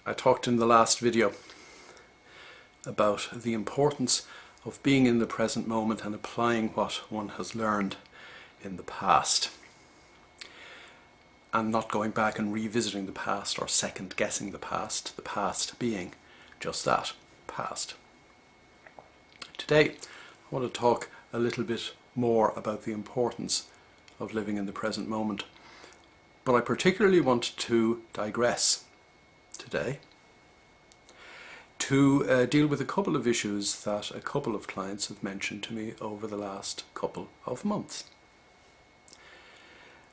I talked in the last video about the importance of being in the present moment and applying what one has learned in the past, and not going back and revisiting the past or second guessing the past being just that, past. Today I want to talk a little bit more about the importance of living in the present moment, but I particularly want to digress today to deal with a couple of issues that a couple of clients have mentioned to me over the last couple of months.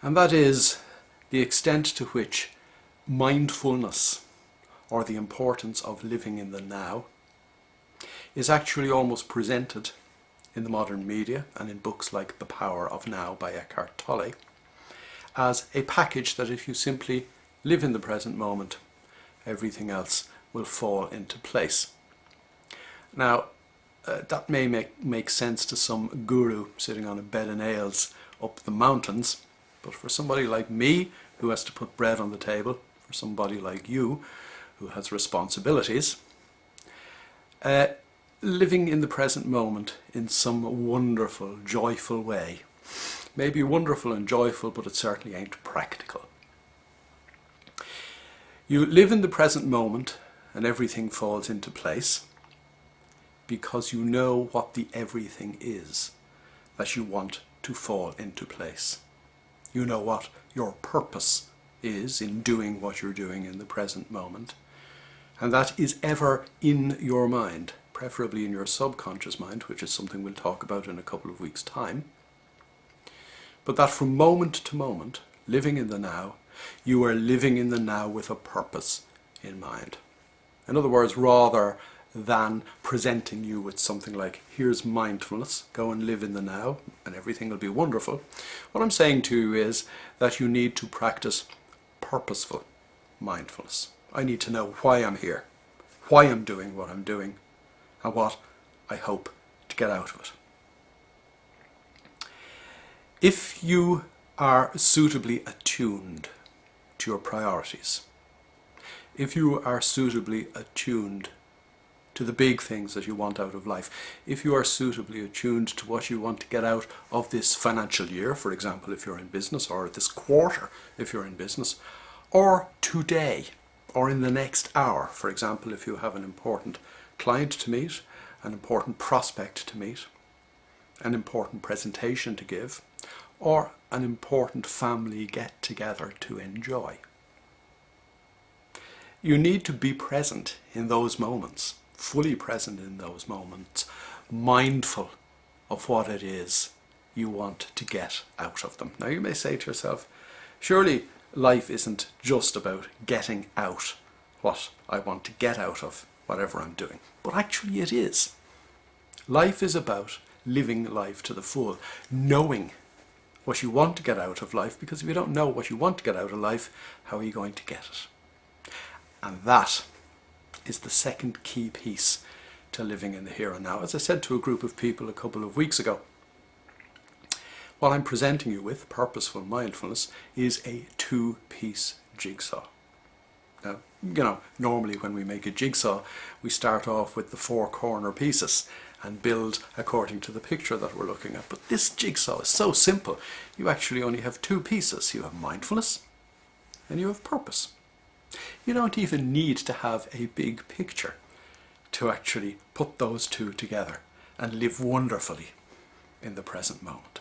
And that is the extent to which mindfulness, or the importance of living in the now, is actually almost presented in the modern media and in books like The Power of Now by Eckhart Tolle as a package that if you simply live in the present moment, everything else will fall into place. Now, that may make sense to some guru sitting on a bed of nails up the mountains, but for somebody like me who has to put bread on the table, for somebody like you who has responsibilities, living in the present moment in some wonderful, joyful way may be wonderful and joyful, but it certainly ain't practical. You live in the present moment and everything falls into place because you know what the everything is that you want to fall into place. You know what your purpose is in doing what you're doing in the present moment, and that is ever in your mind, preferably in your subconscious mind, which is something we'll talk about in a couple of weeks' time. But that from moment to moment, living in the now, you are living in the now with a purpose in mind. In other words, rather than presenting you with something like, here's mindfulness, go and live in the now and everything will be wonderful, what I'm saying to you is that you need to practice purposeful mindfulness. I need to know why I'm here, why I'm doing what I'm doing, and what I hope to get out of it. If you are suitably attuned to your priorities, if you are suitably attuned to the big things that you want out of life, if you are suitably attuned to what you want to get out of this financial year, for example, if you're in business, or this quarter, if you're in business, or today, or in the next hour, for example, if you have an important client to meet, an important prospect to meet, an important presentation to give, or an important family get-together to enjoy. You need to be present in those moments, fully present in those moments, mindful of what it is you want to get out of them. Now you may say to yourself, surely life isn't just about getting out what I want to get out of whatever I'm doing. But actually it is. Life is about living life to the full, knowing what you want to get out of life, because if you don't know what you want to get out of life, how are you going to get it? And that is the second key piece to living in the here and now. As I said to a group of people a couple of weeks ago, what I'm presenting you with, purposeful mindfulness, is a two-piece jigsaw. Now, you know, normally when we make a jigsaw, we start off with the four corner pieces and build according to the picture that we're looking at. But this jigsaw is so simple. You actually only have two pieces. You have mindfulness and you have purpose. You don't even need to have a big picture to actually put those two together and live wonderfully in the present moment.